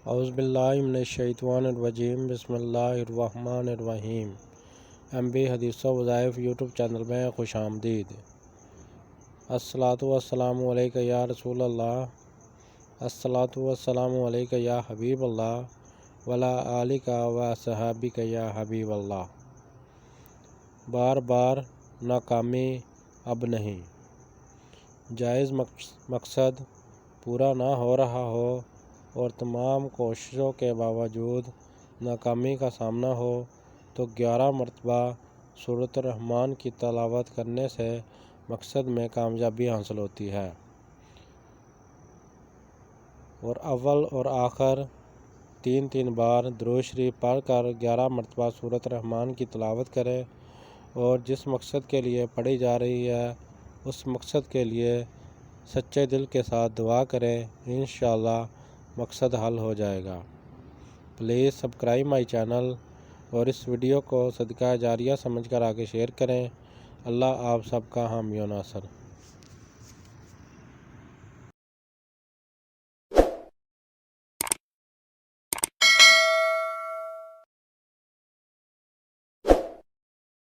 اعوذ باللہ من الشیطان الرجیم بسم اللہ الرحمن الرحیم۔ MB حدیث و وظائف یوٹیوب چینل میں خوش آمدید۔ الصلاۃ والسلام علیک یا رسول اللہ، الصلاۃ والسلام علیک یا حبیب اللہ وعلی آلک و اصحابک یا حبیب اللہ۔ بار بار ناکامی اب نہیں۔ جائز مقصد پورا نہ ہو رہا ہو اور تمام کوششوں کے باوجود ناکامی کا سامنا ہو تو 11 مرتبہ سورۃ الرحمن کی تلاوت کرنے سے مقصد میں کامیابی حاصل ہوتی ہے، اور اول اور آخر 3 بار درود شریف پڑھ کر 11 مرتبہ سورۃ الرحمن کی تلاوت کریں، اور جس مقصد کے لیے پڑھی جا رہی ہے اس مقصد کے لیے سچے دل کے ساتھ دعا کریں، انشاءاللہ مقصد حل ہو جائے گا۔ پلیز سبسکرائب مائی چینل اور اس ویڈیو کو صدقہ جاریہ سمجھ کر آگے شیئر کریں۔ اللہ آپ سب کا حامی و ناصر۔